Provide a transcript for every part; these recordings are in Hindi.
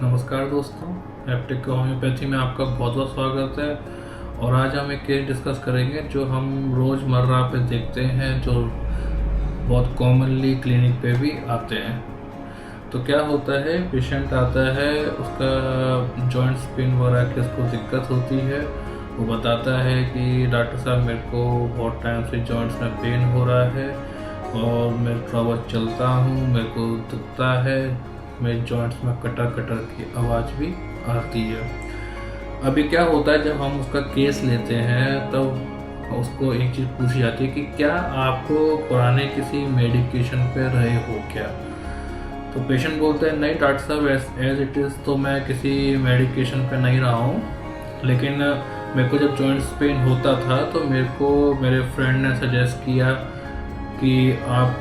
नमस्कार दोस्तों, हैप्टिक होम्योपैथी में आपका बहुत बहुत स्वागत है। और आज हम एक केस डिस्कस करेंगे जो हम रोज़मर्रा पे देखते हैं, जो बहुत कॉमनली क्लिनिक पे भी आते हैं। तो क्या होता है, पेशेंट आता है, उसका जॉइंट्स पेन वगैरह की उसको दिक्कत होती है। वो बताता है कि डॉक्टर साहब मेरे को बहुत टाइम से जॉइंट्स में पेन हो रहा है और मैं थोड़ा बहुत चलता हूँ, मेरे को दुखता है, मेरे जॉइंट्स में कटर कटर की आवाज़ भी आती है। अभी क्या होता है, जब हम उसका केस लेते हैं तब उसको एक चीज़ पूछी जाती है कि क्या आपको पुराने किसी मेडिकेशन पे रहे हो क्या। तो पेशेंट बोलता है नहीं डॉक्टर साहब, एज इट इज़ तो मैं किसी मेडिकेशन पे नहीं रहा हूँ, लेकिन मेरे को जब जॉइंट्स पेन होता था तो मेरे को मेरे फ्रेंड ने सजेस्ट किया कि आप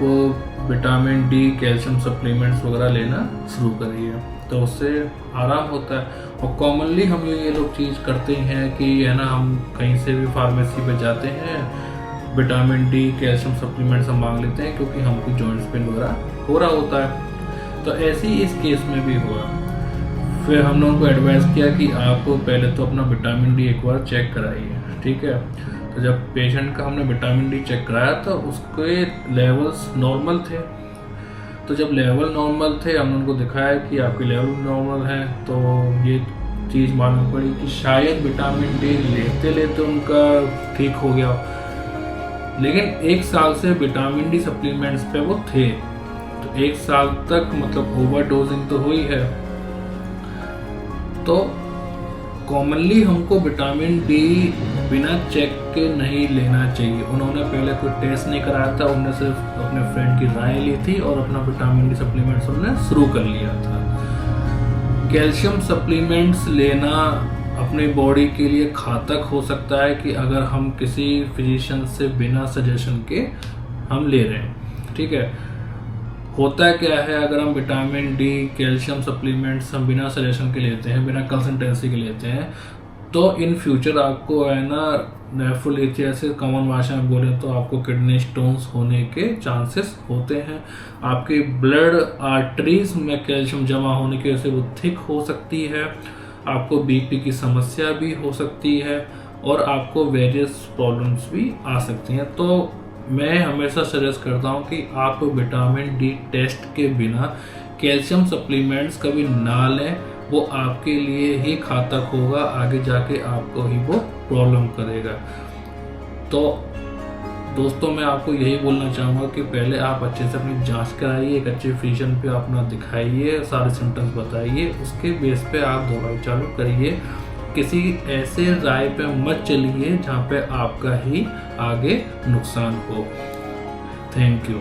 विटामिन डी कैल्शियम सप्लीमेंट्स वगैरह लेना शुरू करिए, तो उससे आराम होता है। और कॉमनली हम ये लोग चीज़ करते हैं कि है ना, हम कहीं से भी फार्मेसी पे जाते हैं, विटामिन डी कैल्शियम सप्लीमेंट्स हम मांग लेते हैं क्योंकि हमको जॉइंट्स पेन वगैरह हो रहा होता है। तो ऐसे ही इस केस में भी हुआ। फिर हमने उनको एडवाइस किया कि आप पहले तो अपना विटामिन डी एक बार चेक कराइए, ठीक है। तो जब पेशेंट का हमने विटामिन डी चेक कराया तो उसके लेवल्स नॉर्मल थे। तो जब लेवल नॉर्मल थे, हमने उनको दिखाया कि आपके लेवल नॉर्मल हैं, तो ये चीज़ मालूम पड़ी कि शायद विटामिन डी लेते लेते उनका ठीक हो गया। लेकिन 1 साल से विटामिन डी सप्लीमेंट्स पे वो थे, तो 1 साल तक मतलब ओवरडोजिंग तो हुई है। तो कॉमनली हमको विटामिन डी बिना चेक के नहीं लेना चाहिए। उन्होंने पहले कोई टेस्ट नहीं कराया था, उन्होंने सिर्फ अपने फ्रेंड की राय ली थी और अपना विटामिन डी सप्लीमेंट्स उन्होंने शुरू कर लिया था। कैल्शियम सप्लीमेंट्स लेना अपनी बॉडी के लिए घातक हो सकता है कि अगर हम किसी फिजिशियन से बिना सजेशन के हम ले रहे हैं, ठीक है। होता क्या है, अगर हम विटामिन डी कैल्शियम सप्लीमेंट्स हम बिना सजेशन के लेते हैं, बिना कंसल्टेंसी के लेते हैं, तो इन फ्यूचर आपको है ना नेफ्रोलिथियासिस, कॉमन भाषा में बोले तो आपको किडनी स्टोन्स होने के चांसेस होते हैं। आपकी ब्लड आर्टरीज में कैल्शियम जमा होने की वजह से वो थिक हो सकती है। आपको बीपी की समस्या भी हो सकती है और आपको वेरियस प्रॉब्लम्स भी आ सकती हैं। तो मैं हमेशा सजेस्ट करता हूँ कि आप विटामिन डी टेस्ट के बिना कैल्शियम सप्लीमेंट्स कभी ना लें। वो आपके लिए ही घातक होगा, आगे जाके आपको ही वो प्रॉब्लम करेगा। तो दोस्तों, मैं आपको यही बोलना चाहूँगा कि पहले आप अच्छे से अपनी जांच कराइए, एक अच्छे फिजिशियन पे अपना दिखाइए, सारे सिम्टम्स बताइए, उसके बेस पे आप दवाई चालू करिए। किसी ऐसे राय पे मत चलिए जहाँ पे आपका ही आगे नुकसान हो। Thank you.